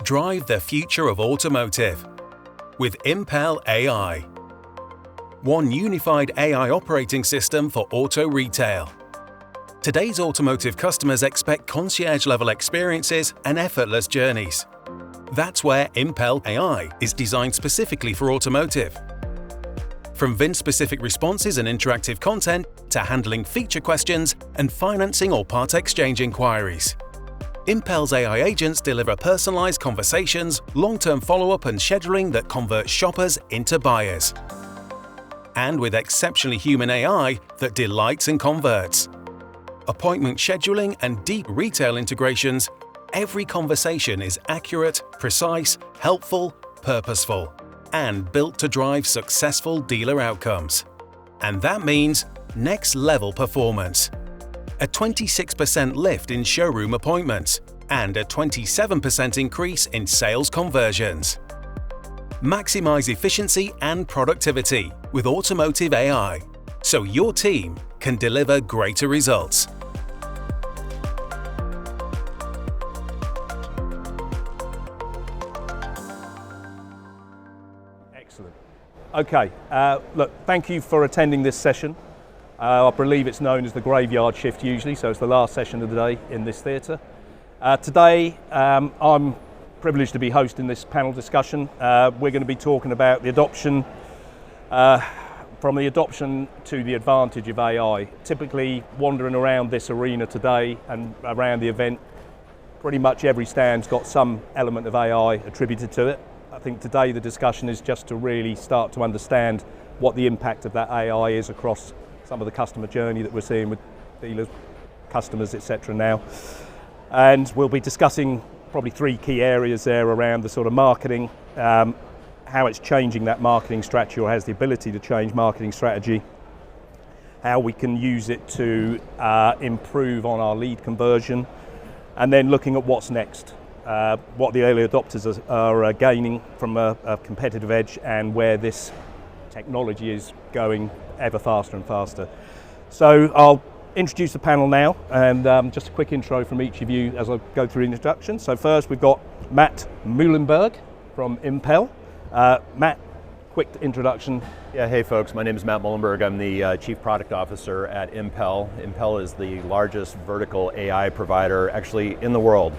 Drive the future of automotive with Impel AI. One unified AI operating system for auto retail. Today's automotive customers expect concierge-level experiences and effortless journeys. That's where Impel AI is designed specifically for automotive. From VIN-specific responses and interactive content to handling feature questions and financing or part exchange inquiries. Impel's AI agents deliver personalized conversations, long-term follow-up and scheduling that convert shoppers into buyers. And with exceptionally human AI that delights and converts. Appointment scheduling and deep retail integrations, every conversation is accurate, precise, helpful, purposeful, and built to drive successful dealer outcomes. And that means next-level performance. A 26% lift in showroom appointments, and a 27% increase in sales conversions. Maximize efficiency and productivity with automotive AI, so your team can deliver greater results. Excellent. Okay, look, thank you for attending this session. I believe it's known as the graveyard shift usually, so it's the last session of the day in this theatre. Today, I'm privileged to be hosting this panel discussion. We're going to be talking about the adoption, from the adoption to the advantage of AI. Typically, wandering around this arena today and around the event, pretty much every stand's got some element of AI attributed to it. I think today the discussion is just to really start to understand what the impact of that AI is across some of the customer journey that we're seeing with dealers, customers, etc. now. And we'll be discussing probably three key areas there around the sort of marketing, how it's changing that marketing strategy or has the ability to change marketing strategy, how we can use it to improve on our lead conversion, and then looking at what's next, what the early adopters are gaining from a competitive edge and where this technology is going ever faster and faster. So I'll introduce the panel now, and just a quick intro from each of you as I go through the introduction. So first we've got Matt Muilenburg from Impel. Matt, quick introduction. Yeah, hey folks, my name is Matt Muilenburg. I'm the Chief Product Officer at Impel. Impel is the largest vertical AI provider actually in the world.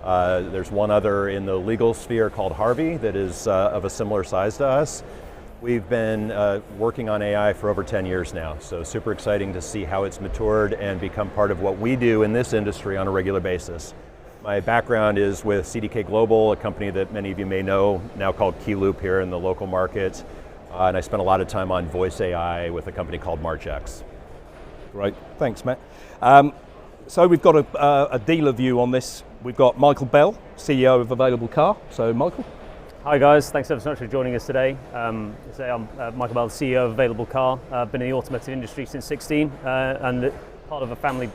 There's one other in the legal sphere called Harvey that is of a similar size to us. We've been working on AI for over 10 years now, so super exciting to see how it's matured and become part of what we do in this industry on a regular basis. My background is with CDK Global, a company that many of you may know, now called Keyloop here in the local market, and I spent a lot of time on voice AI with a company called MarchX. Great, thanks Matt. So we've got a dealer view on this. We've got Michael Bell, CEO of Available Car. So Michael. Hi guys, thanks ever so much for joining us today. I'm Michael Bell, CEO of Available Car. I've been in the automotive industry since 16 and part of a family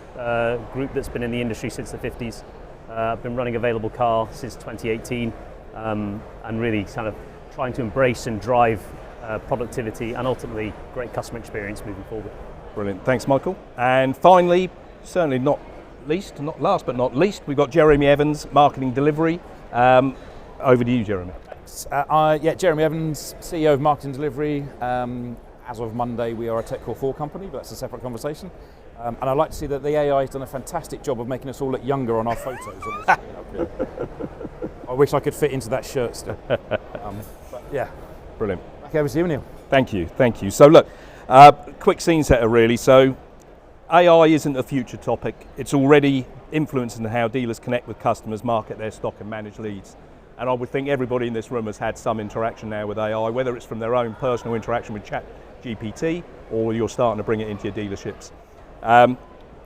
group that's been in the industry since the 50s. I've been running Available Car since 2018 and really kind of trying to embrace and drive productivity and ultimately great customer experience moving forward. Brilliant, thanks Michael. And finally, certainly not last but not least, we've got Jeremy Evans, Marketing Delivery. Over to you, Jeremy. Jeremy Evans, CEO of Marketing Delivery. As of Monday, we are a Tech Core 4 company, but that's a separate conversation. And I'd like to see that the AI has done a fantastic job of making us all look younger on our photos. I wish I could fit into that shirt still. But yeah. Brilliant. Okay, over to you, Neil. Thank you. So look, quick scene setter really. So AI isn't a future topic. It's already influencing how dealers connect with customers, market their stock and manage leads. And I would think everybody in this room has had some interaction now with AI, whether it's from their own personal interaction with ChatGPT or you're starting to bring it into your dealerships.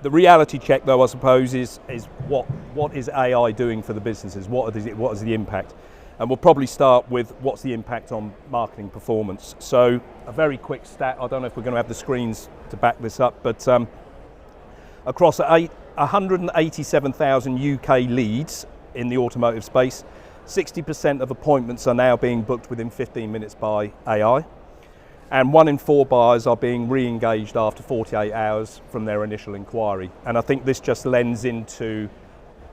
The reality check though, I suppose, is what is AI doing for the businesses? What is the impact? And we'll probably start with what's the impact on marketing performance. So a very quick stat, I don't know if we're going to have the screens to back this up, but across 187,000 UK leads in the automotive space, 60% of appointments are now being booked within 15 minutes by AI. And 1 in 4 buyers are being re-engaged after 48 hours from their initial inquiry. And I think this just lends into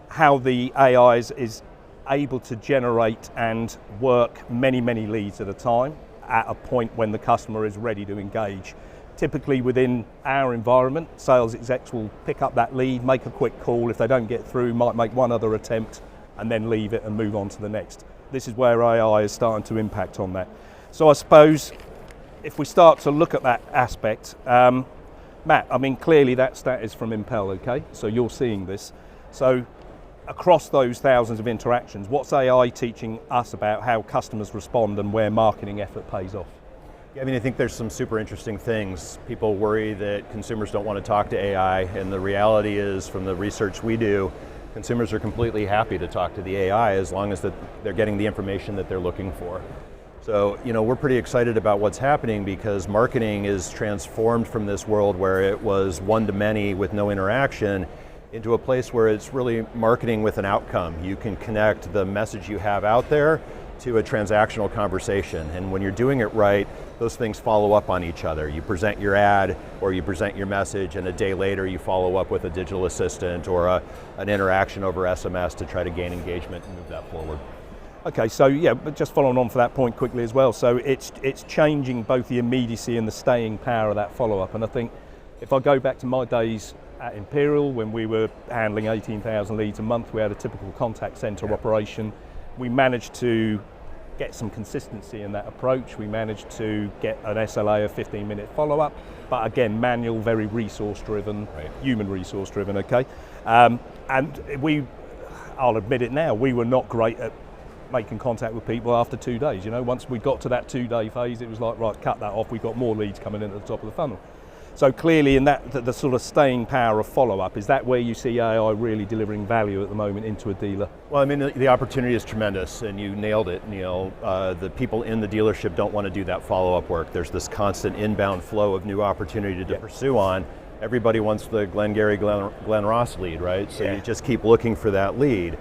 how the AI is able to generate and work many leads at a time at a point when the customer is ready to engage. Typically within our environment, sales execs will pick up that lead, make a quick call. If they don't get through, might make one other attempt and then leave it and move on to the next. This is where AI is starting to impact on that. So I suppose if we start to look at that aspect, Matt, I mean, clearly that stat is from Impel, okay? So you're seeing this. So across those thousands of interactions, what's AI teaching us about how customers respond and where marketing effort pays off? Yeah, I mean, I think there's some super interesting things. People worry that consumers don't want to talk to AI, and the reality is, from the research we do, consumers are completely happy to talk to the AI as long as that they're getting the information that they're looking for. So, we're pretty excited about what's happening because marketing is transformed from this world where it was one-to-many with no interaction into a place where it's really marketing with an outcome. You can connect the message you have out there to a transactional conversation, and when you're doing it right, those things follow up on each other. You present your ad or you present your message, and a day later you follow up with a digital assistant or an interaction over SMS to try to gain engagement and move that forward. Okay, so yeah, but just following on for that point quickly as well, so it's changing both the immediacy and the staying power of that follow-up, and I think if I go back to my days at Imperial when we were handling 18,000 leads a month, we had a typical contact center operation. We managed to get some consistency in that approach. We managed to get an SLA of 15-minute follow-up, but again, manual, very resource-driven, human resource-driven, okay? And I'll admit it now, we were not great at making contact with people after 2 days. Once we got to that 2-day phase, it was like, right, cut that off, we've got more leads coming in at the top of the funnel. So clearly in that, the sort of staying power of follow-up, is that where you see AI really delivering value at the moment into a dealer? Well, I mean, the opportunity is tremendous, and you nailed it, Neil. The people in the dealership don't want to do that follow-up work. There's this constant inbound flow of new opportunity to pursue on. Everybody wants the Glengarry, Glen Ross lead, right? So you just keep looking for that lead.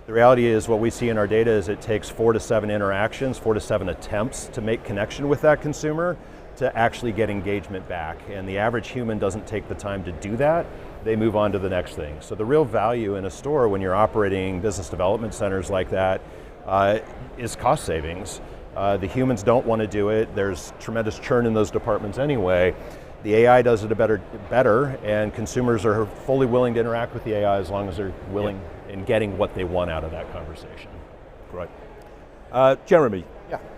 The reality is what we see in our data is it takes 4 to 7 interactions, 4 to 7 attempts to make connection with that consumer to actually get engagement back. And the average human doesn't take the time to do that. They move on to the next thing. So the real value in a store when you're operating business development centers like that is cost savings. The humans don't want to do it. There's tremendous churn in those departments anyway. The AI does it better, and consumers are fully willing to interact with the AI as long as they're willing and getting what they want out of that conversation. Great. Jeremy,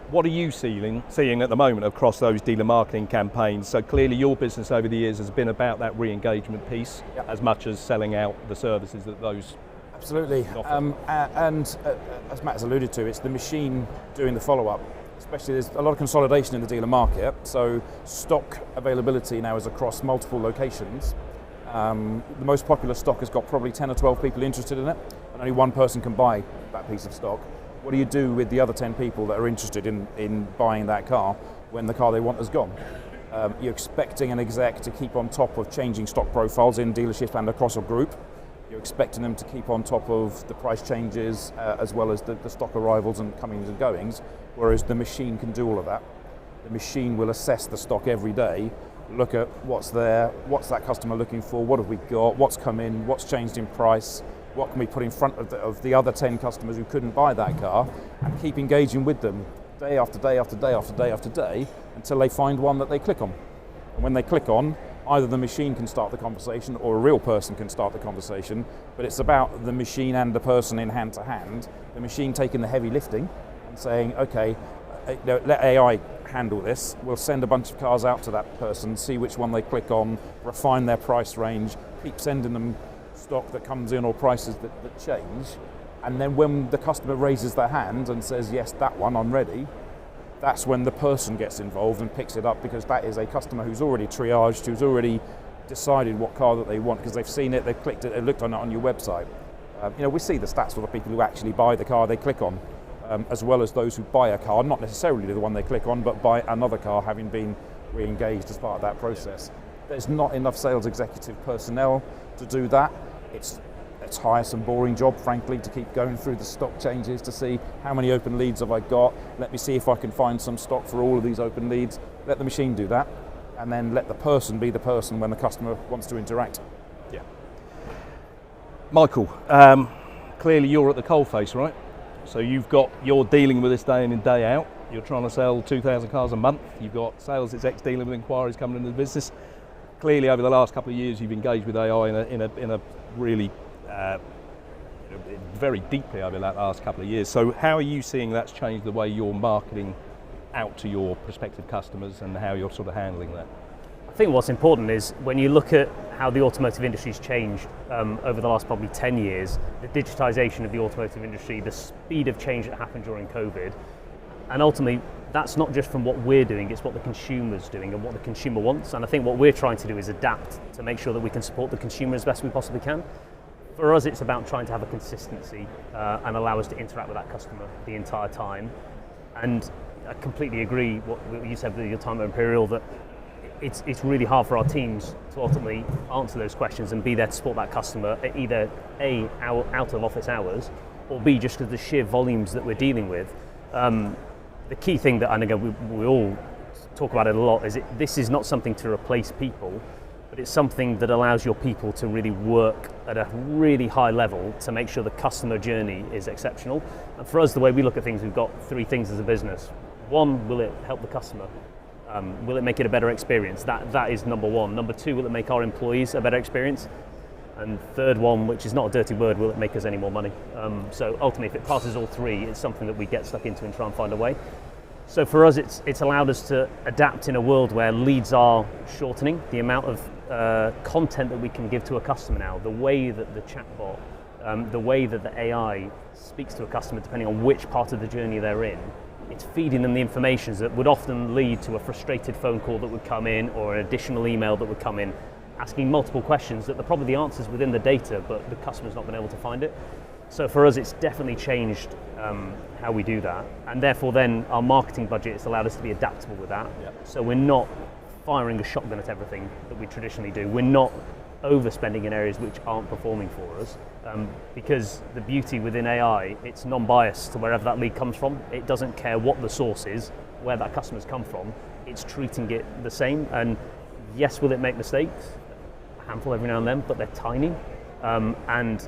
what are you seeing at the moment across those dealer marketing campaigns? So clearly your business over the years has been about that re-engagement piece as much as selling out the services that those Absolutely, and as Matt has alluded to, it's the machine doing the follow-up. Especially there's a lot of consolidation in the dealer market, so stock availability now is across multiple locations. The most popular stock has got probably 10 or 12 people interested in it, and only one person can buy that piece of stock. What do you do with the other 10 people that are interested in buying that car when the car they want is gone? You're expecting an exec to keep on top of changing stock profiles in dealership and across a group. You're expecting them to keep on top of the price changes as well as the stock arrivals and comings and goings, whereas the machine can do all of that. The machine will assess the stock every day, look at what's there, what's that customer looking for, what have we got, what's come in, what's changed in price, what can we put in front of the other 10 customers who couldn't buy that car, and keep engaging with them day after day after day after day after day until they find one that they click on. And when they click on, either the machine can start the conversation or a real person can start the conversation, but it's about the machine and the person in hand to hand, the machine taking the heavy lifting and saying, okay, let AI handle this, we'll send a bunch of cars out to that person, see which one they click on, refine their price range, keep sending them stock that comes in or prices that change, and then when the customer raises their hand and says, yes, that one, I'm ready, that's when the person gets involved and picks it up, because that is a customer who's already triaged, who's already decided what car that they want because they've seen it, they've clicked it, they've looked on it on your website. We see the stats for the people who actually buy the car they click on, as well as those who buy a car, not necessarily the one they click on, but buy another car having been re-engaged as part of that process. There's not enough sales executive personnel to do that. It's tiresome, boring job, frankly, to keep going through the stock changes to see how many open leads have I got. Let me see if I can find some stock for all of these open leads. Let the machine do that, and then let the person be the person when the customer wants to interact. Yeah. Michael, clearly you're at the coalface, right? So you're dealing with this day in and day out. You're trying to sell 2,000 cars a month. You've got sales execs dealing with inquiries coming into the business. Clearly, over the last couple of years, you've engaged with AI in a really very deeply over that last couple of years. So how are you seeing that's changed the way you're marketing out to your prospective customers and how you're sort of handling that? I think what's important is when you look at how the automotive industry's changed over the last probably 10 years, the digitization of the automotive industry, the speed of change that happened during COVID, and ultimately that's not just from what we're doing, it's what the consumer's doing and what the consumer wants. And I think what we're trying to do is adapt to make sure that we can support the consumer as best we possibly can. For us, it's about trying to have a consistency and allow us to interact with that customer the entire time. And I completely agree what you said with your time at Imperial, that it's really hard for our teams to ultimately answer those questions and be there to support that customer at either A, out of office hours, or B, just because of the sheer volumes that we're dealing with. The key thing that I know we all talk about it a lot is this is not something to replace people, but it's something that allows your people to really work at a really high level to make sure the customer journey is exceptional. And for us, the way we look at things, we've got three things as a business. One, will it help the customer? Will it make it a better experience? That is number one. Number two, will it make our employees a better experience? And third one, which is not a dirty word, will it make us any more money? So ultimately, if it passes all three, it's something that we get stuck into and try and find a way. So for us, it's allowed us to adapt in a world where leads are shortening. The amount of content that we can give to a customer now, the way that the chatbot, the way that the AI speaks to a customer, depending on which part of the journey they're in, it's feeding them the information that would often lead to a frustrated phone call that would come in or an additional email that would come in, asking multiple questions that are probably the answers within the data, but the customer's not been able to find it. So for us, it's definitely changed how we do that. And therefore then our marketing budget has allowed us to be adaptable with that. Yeah. So we're not firing a shotgun at everything that we traditionally do. We're not overspending in areas which aren't performing for us, because the beauty within AI, it's non-biased to wherever that lead comes from. It doesn't care what the source is, where that customer's come from, it's treating it the same. And yes, will it make mistakes? A handful every now and then, but they're tiny. And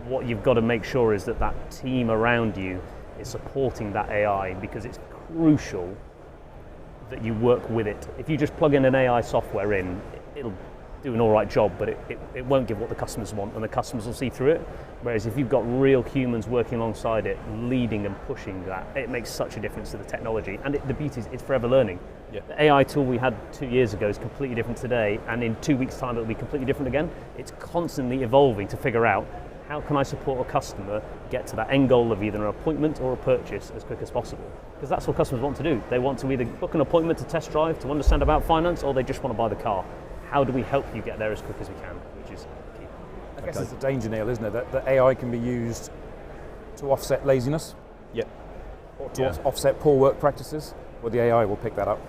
what you've got to make sure is that that team around you is supporting that AI, because it's crucial that you work with it. If you just plug in an AI software in, it'll do an all right job, but it won't give what the customers want, and the customers will see through it. Whereas if you've got real humans working alongside it, leading and pushing that, it makes such a difference to the technology. And the beauty is it's forever learning. Yeah. The AI tool we had 2 years ago is completely different today, and in 2 weeks' time it'll be completely different again. It's constantly evolving to figure out, how can I support a customer get to that end goal of either an appointment or a purchase as quick as possible? Because that's what customers want to do. They want to either book an appointment to test drive, to understand about finance, or they just want to buy the car. How do we help you get there as quick as we can, which is key. I guess it's a danger, Neil, isn't it? That AI can be used to offset laziness. Yep. Or to offset poor work practices, well, the AI will pick that up.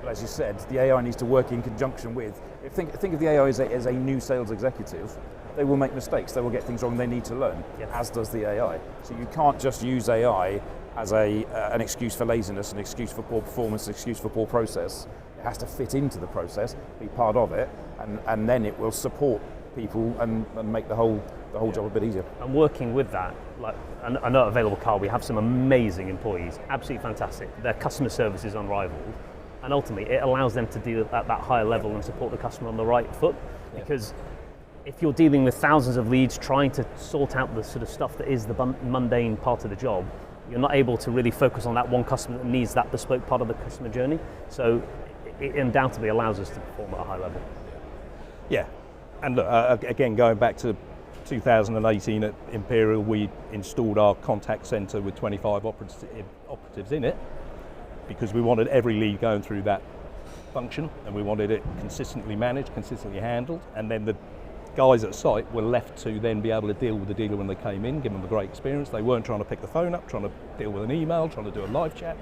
But as you said, the AI needs to work in conjunction with, think of the AI as a new sales executive. They will make mistakes, they will get things wrong, they need to learn, as does the AI. So you can't just use AI as an excuse for laziness, an excuse for poor performance, an excuse for poor process. It has to fit into the process, be part of it, and then it will support people and make the whole job a bit easier. And working with that, like I know at Available Car, we have some amazing employees, absolutely fantastic. Their customer service is unrivaled, and ultimately it allows them to deal at that higher level and support the customer on the right foot. Because if you're dealing with thousands of leads, trying to sort out the sort of stuff that is the mundane part of the job, you're not able to really focus on that one customer that needs that bespoke part of the customer journey. So it undoubtedly allows us to perform at a high level. Yeah, and look, again, going back to 2018 at Imperial, we installed our contact centre with 25 operatives in it, because we wanted every lead going through that function, and we wanted it consistently managed, consistently handled, and then the guys at site were left to then be able to deal with the dealer when they came in, give them a great experience. They weren't trying to pick the phone up, trying to deal with an email, trying to do a live chat.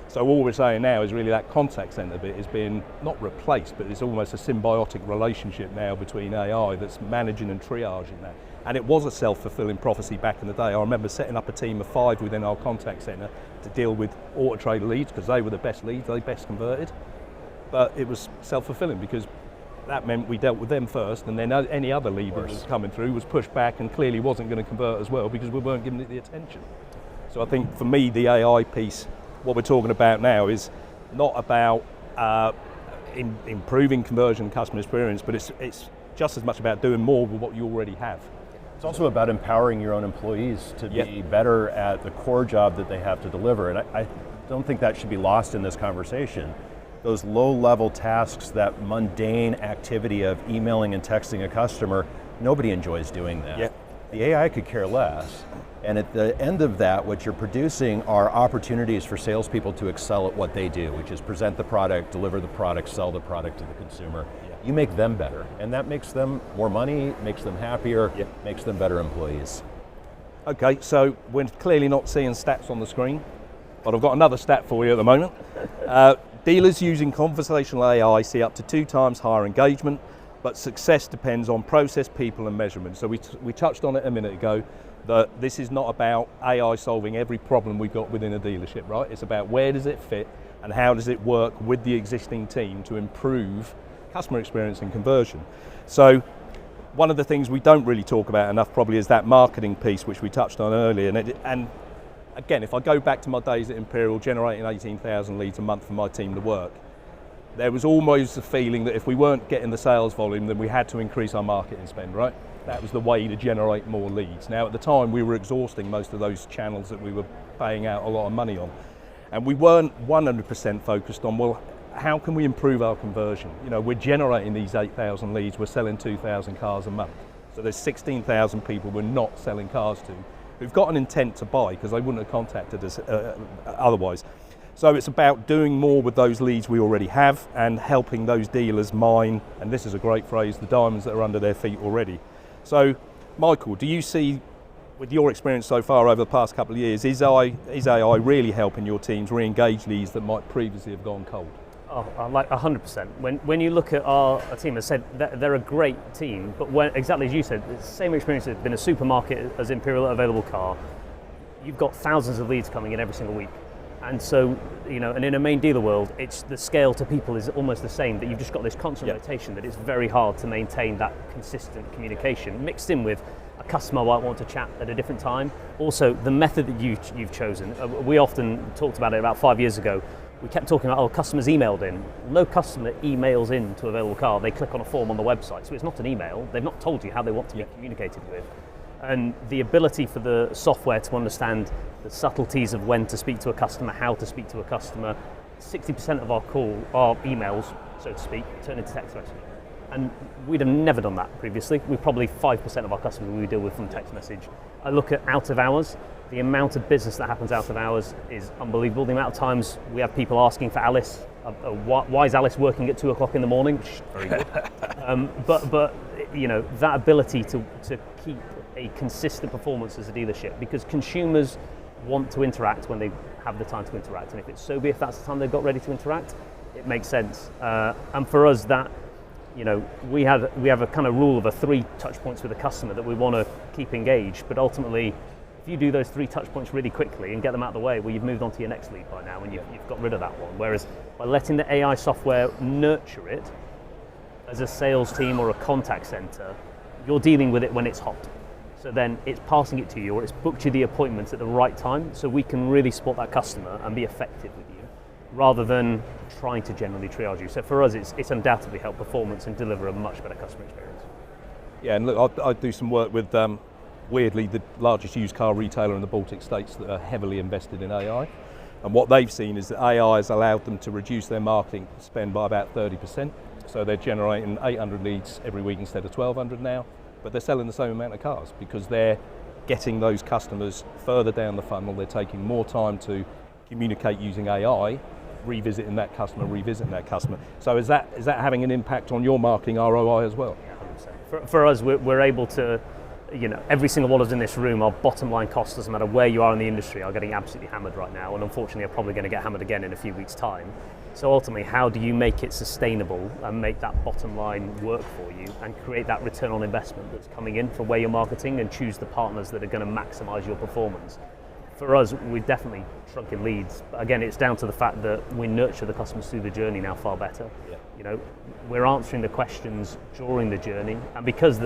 So all we're saying now is really that contact centre bit is being not replaced, but it's almost a symbiotic relationship now between AI that's managing and triaging that. And it was a self-fulfilling prophecy back in the day. I remember setting up a team of 5 within our contact centre to deal with auto trade leads, because they were the best leads, they best converted. But it was self-fulfilling, because that meant we dealt with them first, and then any other lead that was coming through was pushed back and clearly wasn't going to convert as well because we weren't giving it the attention. So I think for me, the AI piece, what we're talking about now is not about improving conversion and customer experience, but it's just as much about doing more with what you already have. It's also about empowering your own employees to be better at the core job that they have to deliver. And I don't think that should be lost in this conversation. Those low-level tasks, that mundane activity of emailing and texting a customer, nobody enjoys doing that. Yep. The AI could care less. And at the end of that, what you're producing are opportunities for salespeople to excel at what they do, which is present the product, deliver the product, sell the product to the consumer. You make them better, and that makes them more money, makes them happier, makes them better employees. Okay, so we're clearly not seeing stats on the screen, but I've got another stat for you at the moment. Dealers using conversational AI see up to 2 times higher engagement, but success depends on process, people, and measurement. So we touched on it a minute ago, that this is not about AI solving every problem we've got within a dealership, right? It's about where does it fit and how does it work with the existing team to improve customer experience and conversion. So one of the things we don't really talk about enough probably is that marketing piece, which we touched on earlier. And again, if I go back to my days at Imperial, generating 18,000 leads a month for my team to work, there was almost a feeling that if we weren't getting the sales volume, then we had to increase our marketing spend, right? That was the way to generate more leads. Now at the time, we were exhausting most of those channels that we were paying out a lot of money on. And we weren't 100% focused on, well, how can we improve our conversion? You know, we're generating these 8,000 leads, we're selling 2,000 cars a month. So there's 16,000 people we're not selling cars to who've got an intent to buy because they wouldn't have contacted us otherwise. So it's about doing more with those leads we already have and helping those dealers mine, and this is a great phrase, the diamonds that are under their feet already. So, Michael, do you see, with your experience so far over the past couple of years, is AI really helping your teams re-engage leads that might previously have gone cold? Oh, like 100%. When you look at our team, as I said, they're a great team, but when, exactly as you said, it's the same experience as in a supermarket as Imperial Available Car. You've got thousands of leads coming in every single week. And so, you know, and in a main dealer world, it's the scale to people is almost the same, that you've just got this constant rotation that it's very hard to maintain that consistent communication, mixed in with a customer might want to chat at a different time. Also, the method that you've chosen, we often talked about it about 5 years ago. We kept talking about, customers emailed in. No customer emails in to Available Car, they click on a form on the website. So it's not an email, they've not told you how they want to be communicated with. And the ability for the software to understand the subtleties of when to speak to a customer, how to speak to a customer. 60% of our emails, so to speak, turn into text message. And we'd have never done that previously. We're probably 5% of our customers we deal with from text message. I look at out of hours, the amount of business that happens out of hours is unbelievable. The amount of times we have people asking for Alice, why is Alice working at 2 o'clock in the morning? Which is very good. But you know, that ability to keep a consistent performance as a dealership, because consumers want to interact when they have the time to interact, and if it's so be if that's the time they've got ready to interact, it makes sense. And for us, that, you know, we have a kind of rule of 3 touch points with a customer that we want to keep engaged, but ultimately, if you do those 3 touch points really quickly and get them out of the way, well, you've moved on to your next lead by now and you've got rid of that one. Whereas by letting the AI software nurture it as a sales team or a contact center, you're dealing with it when it's hot. So then it's passing it to you, or it's booked you the appointments at the right time, so we can really support that customer and be effective with you, rather than trying to generally triage you. So for us, it's undoubtedly helped performance and deliver a much better customer experience. Yeah, and look, I do some work with, weirdly, the largest used car retailer in the Baltic states that are heavily invested in AI. And what they've seen is that AI has allowed them to reduce their marketing spend by about 30%. So they're generating 800 leads every week instead of 1,200 now. But they're selling the same amount of cars because they're getting those customers further down the funnel. They're taking more time to communicate using AI, revisiting that customer. So is that having an impact on your marketing ROI as well? Yeah, 100%. For us, we're able to, you know, every single one of us in this room, our bottom line costs, doesn't matter where you are in the industry, are getting absolutely hammered right now, and unfortunately are probably going to get hammered again in a few weeks' time. So ultimately, how do you make it sustainable and make that bottom line work for you and create that return on investment that's coming in for where you're marketing, and choose the partners that are going to maximize your performance? For us, we've definitely shrunk in leads. But again, it's down to the fact that we nurture the customers through the journey now far better. Yeah. You know, we're answering the questions during the journey, and because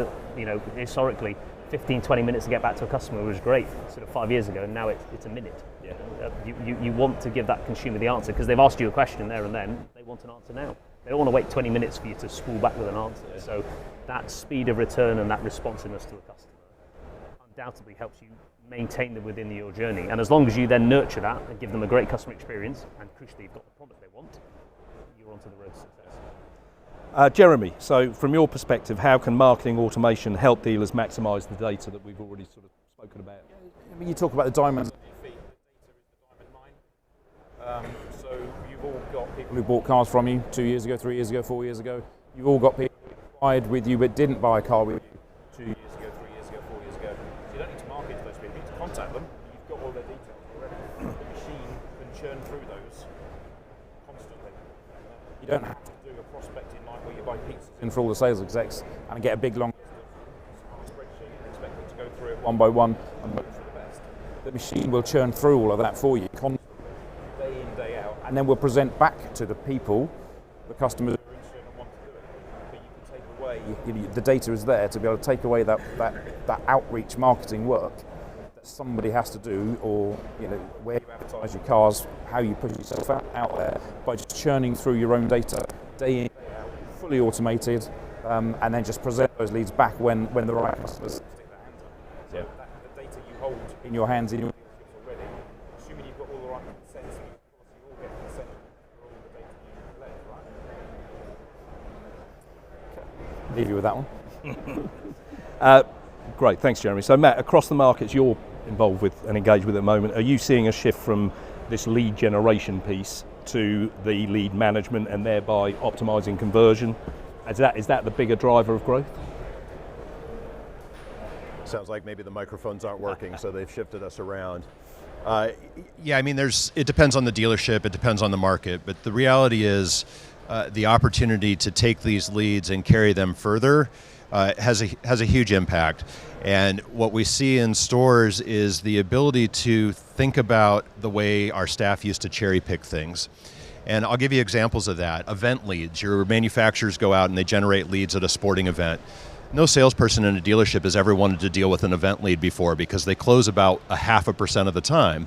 historically 15, 20 minutes to get back to a customer was great sort of 5 years ago, and now it's a minute. Yeah. You want to give that consumer the answer because they've asked you a question there and then, they want an answer now. They don't want to wait 20 minutes for you to spool back with an answer. Yeah. So that speed of return and that responsiveness to a customer undoubtedly helps you maintain them within your journey. And as long as you then nurture that and give them a great customer experience, and crucially you've got the product they want, you're onto the road to success. Jeremy, so from your perspective, how can marketing automation help dealers maximise the data that we've already sort of spoken about? I mean, you talk about the diamonds. The data is the diamond mine. So you've all got people who bought cars from you 2 years ago, 3 years ago, 4 years ago. You've all got people who applied with you but didn't buy a car with you 2 years ago, 3 years ago, 4 years ago. So you don't need to market to those people. You need to contact them. You've got all their details already. The machine can churn through those constantly. You don't have to do a prospecting like where you buy pizzas in for all the sales execs and get a big long list on a spreadsheet and expect them to go through it one by one and hope for the best. The machine will churn through all of that for you constantly, day in, day out, and then we'll present back to the people, the customers who are interested and want to do it. But you can take away, the data is there to be able to take away that outreach marketing work that somebody has to do, or where you advertise your cars, how you push yourself out there, by just churning through your own data day in, day out, fully automated, and then just present those leads back when the right customers stick their hands up. So the data you hold in your hands in your dealerships already, assuming you've got all the right consents, you all get consent for all the data you collect, right? Okay. Leave you with that one. Great, thanks Jeremy. So Matt, across the markets you're involved with and engaged with at the moment, are you seeing a shift from this lead generation piece to the lead management and thereby optimising conversion? Is that the bigger driver of growth? Sounds like maybe the microphones aren't working, so they've shifted us around. Yeah, I mean, it depends on the dealership, it depends on the market, but the reality is the opportunity to take these leads and carry them further has a huge impact. And what we see in stores is the ability to think about the way our staff used to cherry pick things. And I'll give you examples of that. Event leads. Your manufacturers go out and they generate leads at a sporting event. No salesperson in a dealership has ever wanted to deal with an event lead before because they close about 0.5% of the time.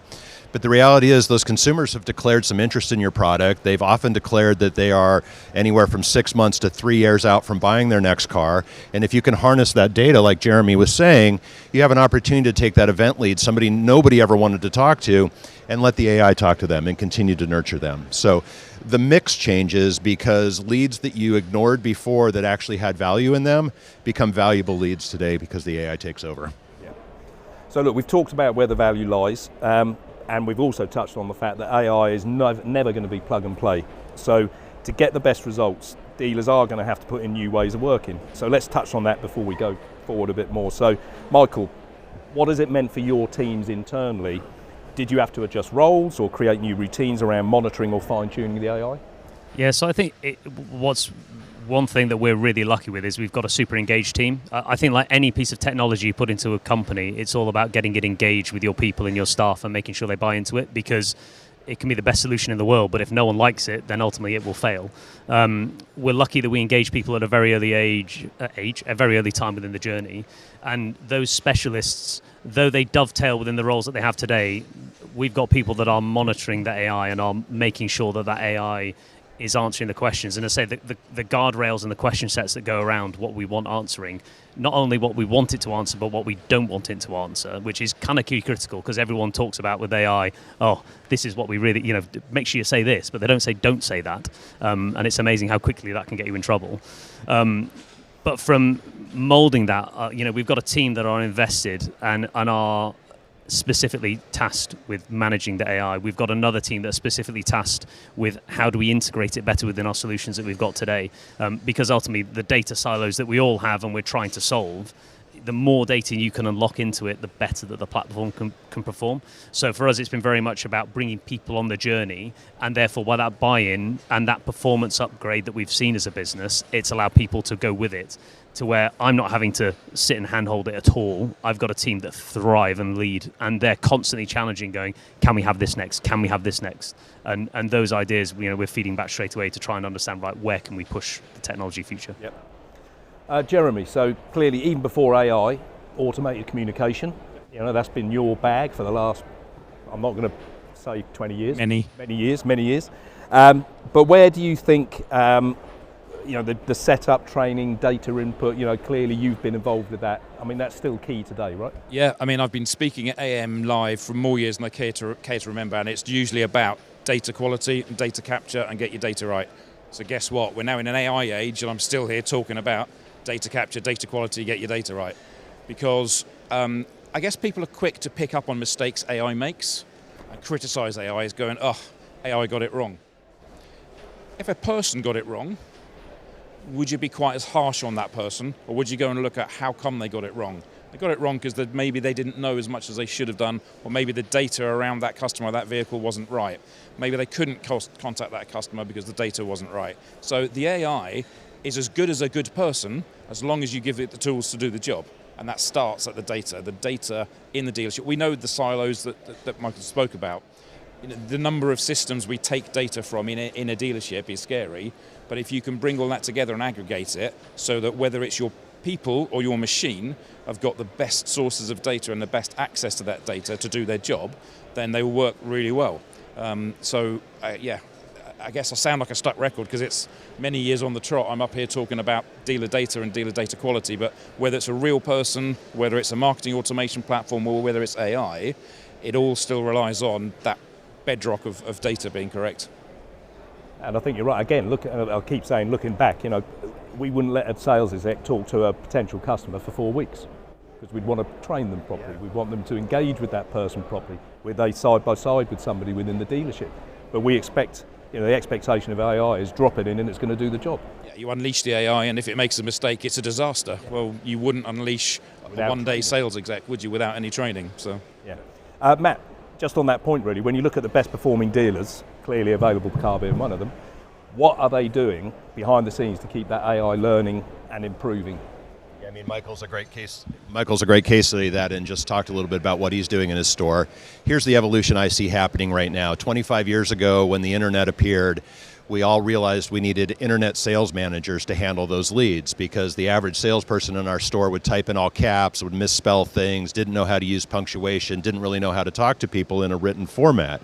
But the reality is those consumers have declared some interest in your product. They've often declared that they are anywhere from 6 months to 3 years out from buying their next car. And if you can harness that data, like Jeremy was saying, you have an opportunity to take that event lead, somebody nobody ever wanted to talk to, and let the AI talk to them and continue to nurture them. So the mix changes because leads that you ignored before that actually had value in them become valuable leads today because the AI takes over. Yeah. So look, we've talked about where the value lies. And we've also touched on the fact that AI is never going to be plug and play. So to get the best results, dealers are going to have to put in new ways of working. So let's touch on that before we go forward a bit more. So Michael, what has it meant for your teams internally? Did you have to adjust roles or create new routines around monitoring or fine-tuning the AI? Yeah, so I think what's one thing that we're really lucky with is we've got a super engaged team. I think like any piece of technology you put into a company, it's all about getting it engaged with your people and your staff and making sure they buy into it, because it can be the best solution in the world, but if no one likes it, then ultimately it will fail. We're lucky that we engage people at a very early a very early time within the journey. And those specialists, though they dovetail within the roles that they have today, we've got people that are monitoring the AI and are making sure that that AI is answering the questions. And I say the guardrails and the question sets that go around what we want answering, not only what we want it to answer, but what we don't want it to answer, which is kind of key critical, because everyone talks about with AI, oh, this is what we really, make sure you say this, but they don't say that. And it's amazing how quickly that can get you in trouble. But from molding that, we've got a team that are invested and are specifically tasked with managing the AI. We've got another team that's specifically tasked with how do we integrate it better within our solutions that we've got today. Because ultimately the data silos that we all have and we're trying to solve, the more data you can unlock into it, the better that the platform can perform. So for us, it's been very much about bringing people on the journey, and therefore by that buy-in and that performance upgrade that we've seen as a business, it's allowed people to go with it. to where I'm not having to sit and handhold it at all. I've got a team that thrive and lead, and they're constantly challenging, going, can we have this next? Can we have this next? And those ideas, we're feeding back straight away to try and understand, right, where can we push the technology future? Yep. Jeremy, so clearly even before AI, automated communication, that's been your bag for the last, I'm not going to say 20 years. Many years. But where do you think, the setup, training, data input, clearly you've been involved with that. I mean, that's still key today, right? Yeah, I mean, I've been speaking at AM Live for more years than I care to remember, and it's usually about data quality and data capture and get your data right. So guess what? We're now in an AI age, and I'm still here talking about data capture, data quality, get your data right. Because I guess people are quick to pick up on mistakes AI makes and criticize AI as going, AI got it wrong. If a person got it wrong, would you be quite as harsh on that person, or would you go and look at how come they got it wrong? They got it wrong because maybe they didn't know as much as they should have done, or maybe the data around that customer or that vehicle wasn't right. Maybe they couldn't contact that customer because the data wasn't right. So the AI is as good as a good person as long as you give it the tools to do the job. And that starts at the data in the dealership. We know the silos that Michael spoke about. The number of systems we take data from in a dealership is scary, but if you can bring all that together and aggregate it so that whether it's your people or your machine have got the best sources of data and the best access to that data to do their job, then they will work really well. I guess I sound like a stuck record because it's many years on the trot. I'm up here talking about dealer data and dealer data quality, but whether it's a real person, whether it's a marketing automation platform, or whether it's AI, it all still relies on that bedrock of data being correct. And I think you're right. Again, I'll keep saying, looking back, we wouldn't let a sales exec talk to a potential customer for 4 weeks because we'd want to train them properly. We'd want them to engage with that person properly. Were they side by side with somebody within the dealership? But we expect, the expectation of AI is drop it in and it's going to do the job. Yeah, you unleash the AI, and if it makes a mistake, it's a disaster. Yeah. Well, you wouldn't unleash a one-day sales exec, would you, without any training? So, yeah. Matt, just on that point, really, when you look at the best performing dealers, clearly Available Car being one of them, what are they doing behind the scenes to keep that AI learning and improving? Yeah, I mean, Michael's a great case study of that, and just talked a little bit about what he's doing in his store. Here's the evolution I see happening right now. 25 years ago, when the internet appeared, we all realized we needed internet sales managers to handle those leads, because the average salesperson in our store would type in all caps, would misspell things, didn't know how to use punctuation, didn't really know how to talk to people in a written format.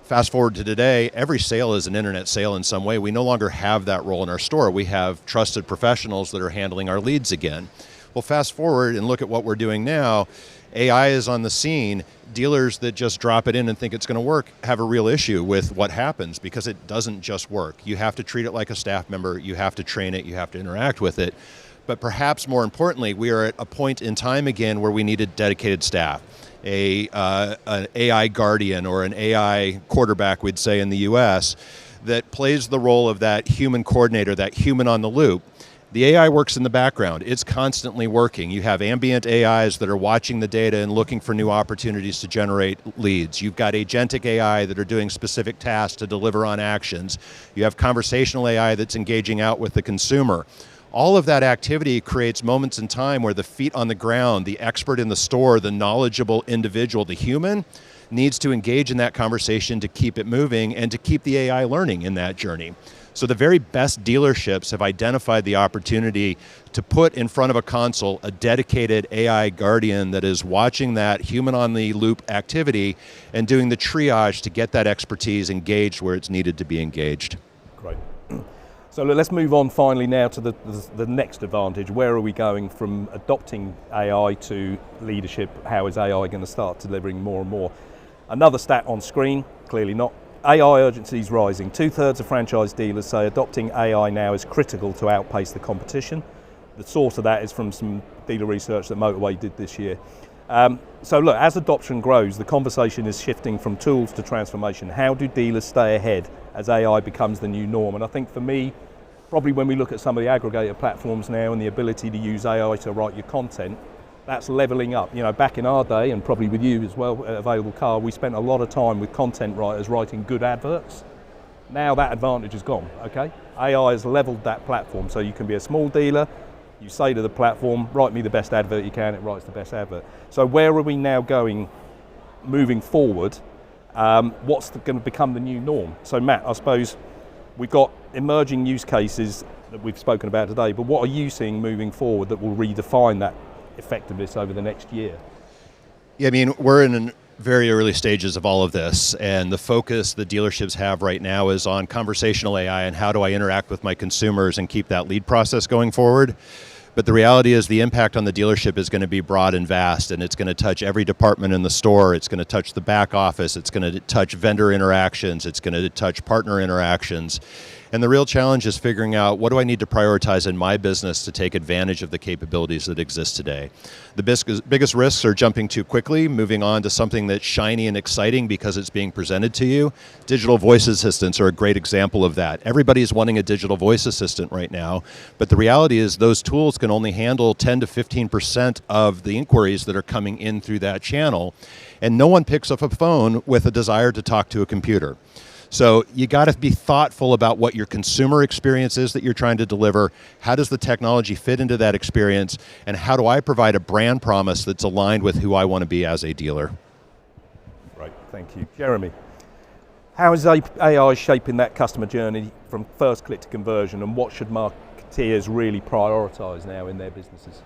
Fast forward to today, every sale is an internet sale in some way. We no longer have that role in our store. We have trusted professionals that are handling our leads again. Well, fast forward and look at what we're doing now. AI is on the scene. Dealers that just drop it in and think it's going to work have a real issue with what happens, because it doesn't just work. You have to treat it like a staff member. You have to train it. You have to interact with it. But perhaps more importantly, we are at a point in time again where we need a dedicated staff. An AI guardian or an AI quarterback, we'd say in the US, that plays the role of that human coordinator, that human on the loop. The AI works in the background. It's constantly working. You have ambient AIs that are watching the data and looking for new opportunities to generate leads. You've got agentic AI that are doing specific tasks to deliver on actions. You have conversational AI that's engaging out with the consumer. All of that activity creates moments in time where the feet on the ground, the expert in the store, the knowledgeable individual, the human, needs to engage in that conversation to keep it moving and to keep the AI learning in that journey. So the very best dealerships have identified the opportunity to put in front of a console a dedicated AI guardian that is watching that human on the loop activity and doing the triage to get that expertise engaged where it's needed to be engaged. Great. So let's move on finally now to the next advantage. Where are we going from adopting AI to leadership? How is AI going to start delivering more and more? Another stat on screen, clearly not. AI urgency is rising. 2/3 of franchise dealers say adopting AI now is critical to outpace the competition. The source of that is from some dealer research that Motorway did this year. So look, as adoption grows, the conversation is shifting from tools to transformation. How do dealers stay ahead as AI becomes the new norm? And I think for me, probably when we look at some of the aggregator platforms now and the ability to use AI to write your content, that's leveling up. Back in our day, and probably with you as well at Available Car, we spent a lot of time with content writers writing good adverts. Now that advantage is gone, okay? AI has leveled that platform, so you can be a small dealer, You say to the platform, write me the best advert you can, it writes the best advert. So where are we now going moving forward? What's going to become the new norm? So Matt, I suppose we've got emerging use cases that we've spoken about today, but what are you seeing moving forward that will redefine that effectiveness over the next year? Yeah, I mean, we're in very early stages of all of this, and the focus the dealerships have right now is on conversational AI and how do I interact with my consumers and keep that lead process going forward. But the reality is the impact on the dealership is going to be broad and vast, and it's going to touch every department in the store. It's going to touch the back office. It's going to touch vendor interactions. It's going to touch partner interactions. And the real challenge is figuring out what do I need to prioritize in my business to take advantage of the capabilities that exist today. The biggest risks are jumping too quickly, moving on to something that's shiny and exciting because it's being presented to you. Digital voice assistants are a great example of that. Everybody's wanting a digital voice assistant right now, but the reality is those tools can only handle 10 to 15% of the inquiries that are coming in through that channel, and no one picks up a phone with a desire to talk to a computer. So you got to be thoughtful about what your consumer experience is that you're trying to deliver. How does the technology fit into that experience? And how do I provide a brand promise that's aligned with who I want to be as a dealer? Right, thank you. Jeremy, how is AI shaping that customer journey from first click to conversion, and what should marketeers really prioritize now in their businesses?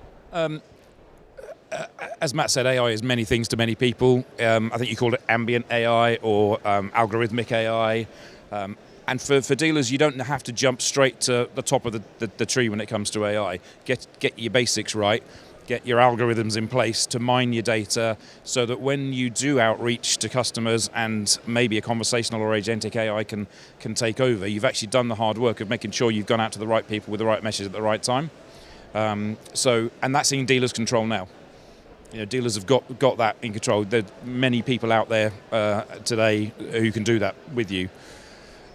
As Matt said, AI is many things to many people. I think you called it ambient AI or algorithmic AI. And for dealers, you don't have to jump straight to the top of the tree when it comes to AI. Get your basics right, get your algorithms in place to mine your data so that when you do outreach to customers and maybe a conversational or agentic AI can take over, you've actually done the hard work of making sure you've gone out to the right people with the right message at the right time. And that's in dealers' control now. You know, dealers have got that in control. There are many people out there today who can do that with you.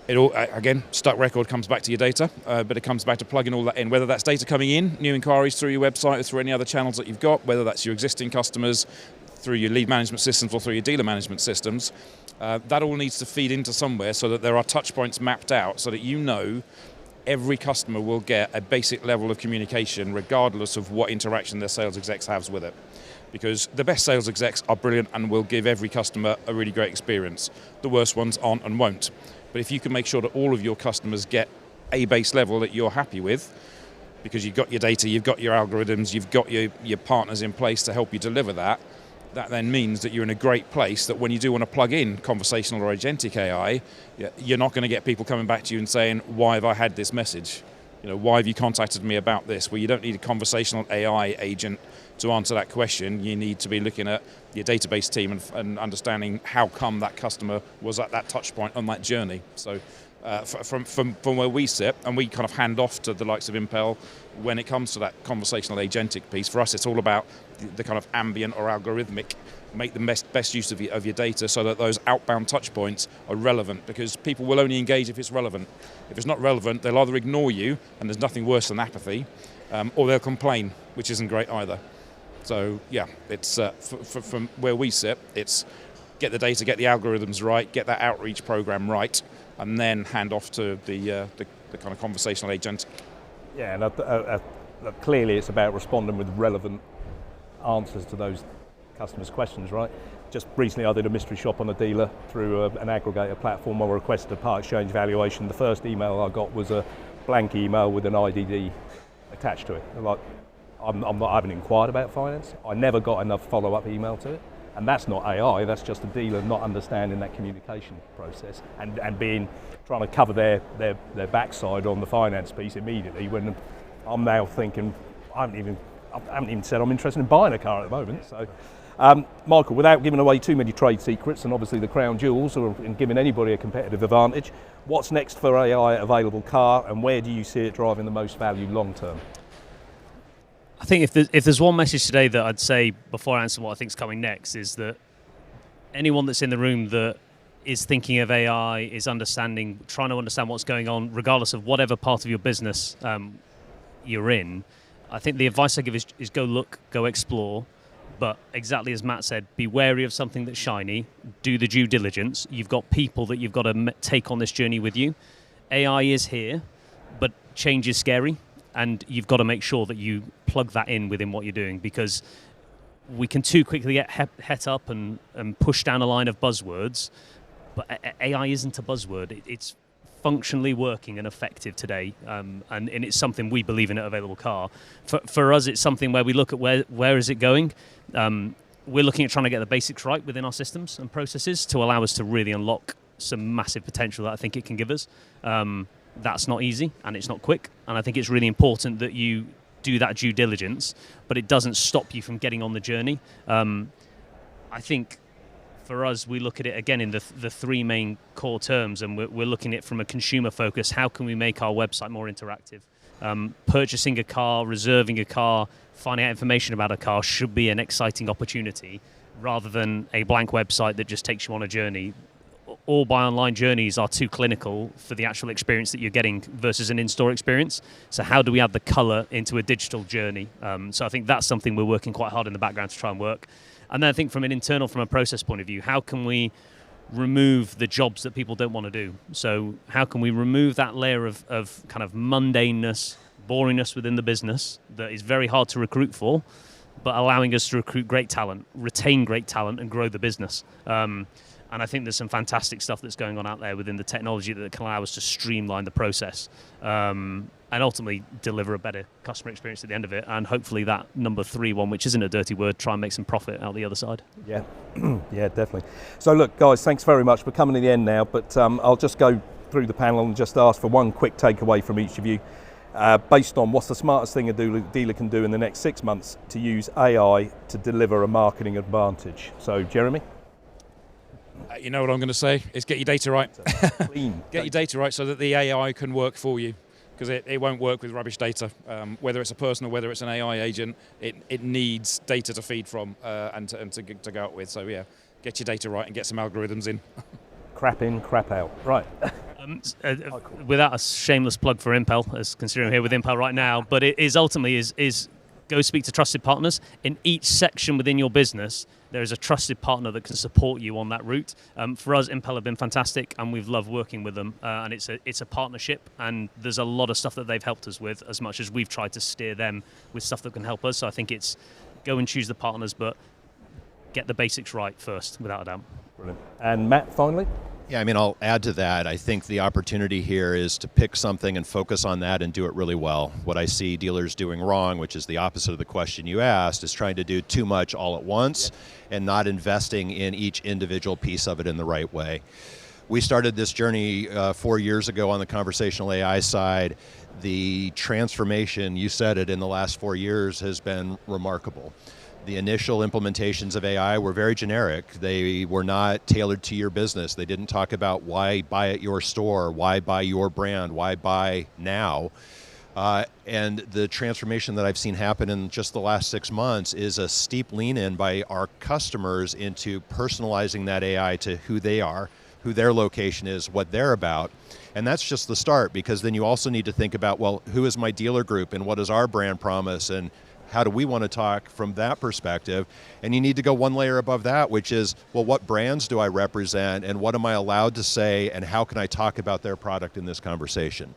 It all, again, stuck record comes back to your data, but it comes back to plugging all that in, whether that's data coming in, new inquiries through your website or through any other channels that you've got, whether that's your existing customers, through your lead management systems or through your dealer management systems. That all needs to feed into somewhere so that there are touch points mapped out so that you know every customer will get a basic level of communication regardless of what interaction their sales execs has with it. Because the best sales execs are brilliant and will give every customer a really great experience. The worst ones aren't and won't. But if you can make sure that all of your customers get a base level that you're happy with, because you've got your data, you've got your algorithms, you've got your partners in place to help you deliver that, that then means that you're in a great place that when you do want to plug in conversational or agentic AI, you're not going to get people coming back to you and saying, why have I had this message? You know, why have you contacted me about this? Well, you don't need a conversational AI agent to answer that question. You need to be looking at your database team and understanding how come that customer was at that touch point on that journey. So from where we sit, and we kind of hand off to the likes of Impel when it comes to that conversational agentic piece, for us it's all about the kind of ambient or algorithmic, make the best use of your data so that those outbound touch points are relevant, because people will only engage if it's relevant. If it's not relevant, they'll either ignore you, and there's nothing worse than apathy, or they'll complain, which isn't great either. So yeah, it's from where we sit, it's get the data, get the algorithms right, get that outreach program right, and then hand off to the kind of conversational agent. Yeah, and clearly it's about responding with relevant answers to those customers' questions, right? Just recently I did a mystery shop on a dealer through an aggregator platform. I requested a part exchange valuation. The first email I got was a blank email with an IDD attached to it. I haven't inquired about finance. I never got enough follow-up email to it. And that's not AI, that's just a dealer not understanding that communication process and trying to cover their backside on the finance piece immediately, when I'm now thinking, I haven't even said I'm interested in buying a car at the moment. So, Michael, without giving away too many trade secrets and obviously the crown jewels and giving anybody a competitive advantage, what's next for AI available car, and where do you see it driving the most value long term? I think if there's one message today that I'd say before I answer what I think is coming next, is that anyone that's in the room that is thinking of AI, is trying to understand what's going on, regardless of whatever part of your business you're in, I think the advice I give is go look, go explore, but exactly as Matt said, be wary of something that's shiny, do the due diligence. You've got people that you've got to take on this journey with you. AI is here, but change is scary. and you've got to make sure that you plug that in within what you're doing, because we can too quickly get het up and push down a line of buzzwords, but AI isn't a buzzword. It's functionally working and effective today, and it's something we believe in at Available Car. For us, it's something where we look at where is it going. We're looking at trying to get the basics right within our systems and processes to allow us to really unlock some massive potential that I think it can give us. That's not easy and it's not quick, and I think it's really important that you do that due diligence, but it doesn't stop you from getting on the journey. I think for us, we look at it again in the three main core terms, and we're looking at it from a consumer focus. How can we make our website more interactive? Purchasing a car, reserving a car, finding out information about a car should be an exciting opportunity rather than a blank website that just takes you on a journey. All buy online journeys are too clinical for the actual experience that you're getting versus an in-store experience. So how do we add the color into a digital journey? So I think that's something we're working quite hard in the background to try and work. And then I think from a process point of view, how can we remove the jobs that people don't want to do? So how can we remove that layer of kind of mundaneness, boringness within the business that is very hard to recruit for, but allowing us to recruit great talent, retain great talent, and grow the business. And I think there's some fantastic stuff that's going on out there within the technology that can allow us to streamline the process and ultimately deliver a better customer experience at the end of it. And hopefully that number 3 one, which isn't a dirty word, try and make some profit out the other side. Yeah, yeah, definitely. So look, guys, thanks very much. We're coming to the end now, but I'll just go through the panel and just ask for one quick takeaway from each of you. Based on what's the smartest thing a dealer can do in the next 6 months to use AI to deliver a marketing advantage. So, Jeremy? You know what I'm going to say? Is get your data right. Clean. Get your data right so that the AI can work for you, because it won't work with rubbish data. Whether it's a person or whether it's an AI agent, it needs data to feed from and to go out with. So yeah, get your data right and get some algorithms in. Crap in, crap out. Right. Without a shameless plug for Impel, as considering I'm here with Impel right now, but it is ultimately is go speak to trusted partners. In each section within your business, there is a trusted partner that can support you on that route. For us, Impel have been fantastic, and we've loved working with them. And it's a partnership, and there's a lot of stuff that they've helped us with, as much as we've tried to steer them with stuff that can help us. So I think it's go and choose the partners, but get the basics right first, without a doubt. Brilliant. And Matt, finally? Yeah, I mean, I'll add to that. I think the opportunity here is to pick something and focus on that and do it really well. What I see dealers doing wrong, which is the opposite of the question you asked, is trying to do too much all at once and not investing in each individual piece of it in the right way. We started this journey 4 years ago on the conversational AI side. The transformation, you said it, in the last 4 years has been remarkable. The initial implementations of AI were very generic. They were not tailored to your business. They didn't talk about why buy at your store, why buy your brand, why buy now. And the transformation that I've seen happen in just the last 6 months is a steep lean in by our customers into personalizing that AI to who they are, who their location is, what they're about. And that's just the start, because then you also need to think about, well, who is my dealer group and what is our brand promise, and how do we want to talk from that perspective? And you need to go one layer above that, which is, well, what brands do I represent, and what am I allowed to say, and how can I talk about their product in this conversation?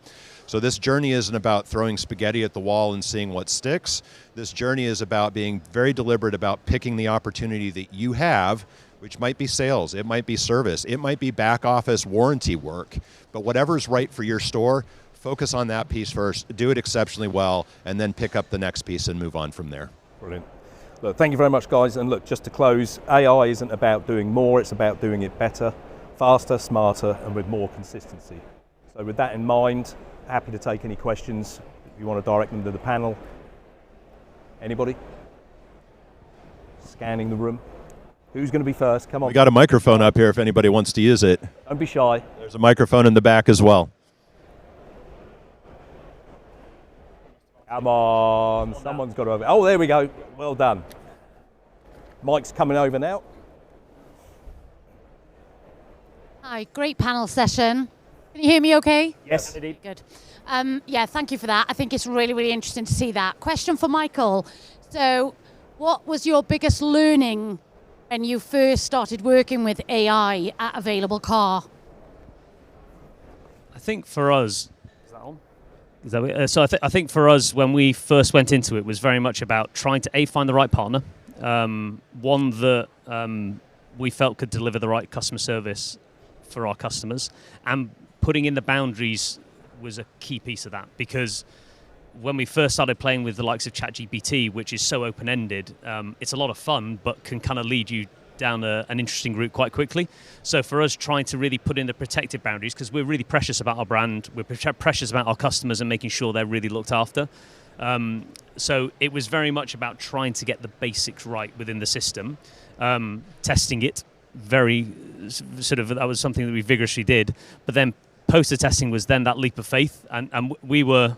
So this journey isn't about throwing spaghetti at the wall and seeing what sticks. This journey is about being very deliberate about picking the opportunity that you have, which might be sales, it might be service, it might be back office warranty work, but whatever's right for your store, focus on that piece first, do it exceptionally well, and then pick up the next piece and move on from there. Brilliant. Look, thank you very much, guys. And look, just to close, AI isn't about doing more, it's about doing it better, faster, smarter, and with more consistency. So with that in mind, happy to take any questions if you want to direct them to the panel. Anybody? Scanning the room. Who's going to be first? Come on. We got a microphone up here if anybody wants to use it. Don't be shy. There's a microphone in the back as well. Come on, someone's got over. Oh, there we go. Well done. Mike's coming over now. Hi, great panel session. Can you hear me okay? Yes. Good. Yeah, thank you for that. I think it's really, really interesting to see that. Question for Michael. So, what was your biggest learning when you first started working with AI at Available Car? I think for us, is that on? So I think for us, when we first went into it, was very much about trying to find the right partner, one that we felt could deliver the right customer service for our customers, and putting in the boundaries was a key piece of that, because when we first started playing with the likes of ChatGPT, which is so open-ended, it's a lot of fun, but can kind of lead you down an interesting route quite quickly. So for us, trying to really put in the protective boundaries, because we're really precious about our brand, we're precious about our customers and making sure they're really looked after. So it was very much about trying to get the basics right within the system, testing it very that was something that we vigorously did. But then post testing was then that leap of faith, and we were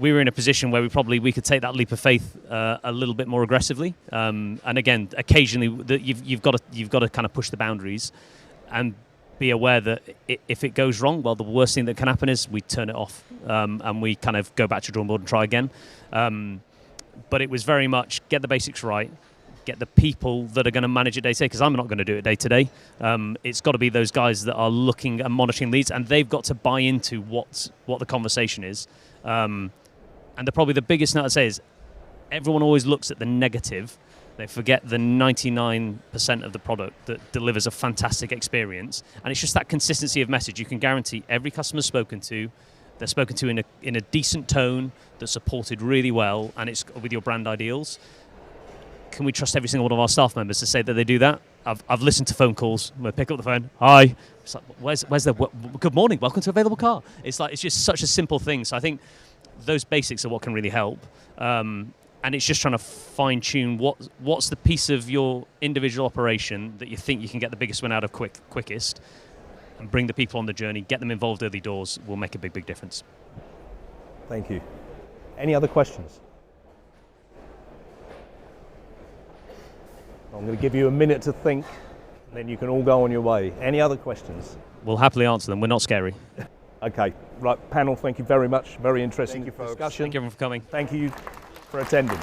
in a position where we could take that leap of faith a little bit more aggressively. And again, occasionally you've got to kind of push the boundaries and be aware that if it goes wrong, well, the worst thing that can happen is we turn it off and we kind of go back to drawing board and try again. But it was very much get the basics right, get the people that are going to manage it day to day, because I'm not going to do it day to day. It's got to be those guys that are looking and monitoring leads, and they've got to buy into what the conversation is. And probably the biggest note I'd say is everyone always looks at the negative. They forget the 99% of the product that delivers a fantastic experience. And it's just that consistency of message. You can guarantee every customer spoken to, they're spoken to in a decent tone, that's supported really well, and it's with your brand ideals. Can we trust every single one of our staff members to say that they do that? I've listened to phone calls. We'll pick up the phone. Hi. It's like, where's the good morning? Welcome to Available Car. It's just such a simple thing. So I think those basics are what can really help. And it's just trying to fine tune what's the piece of your individual operation that you think you can get the biggest win out of quickest, and bring the people on the journey, get them involved early doors will make a big difference. Thank you. Any other questions? I'm going to give you a minute to think, and then you can all go on your way. Any other questions? We'll happily answer them. We're not scary. Okay. Right, panel, thank you very much. Very interesting Thank you, folks. discussion. Thank you everyone for coming. Thank you for attending.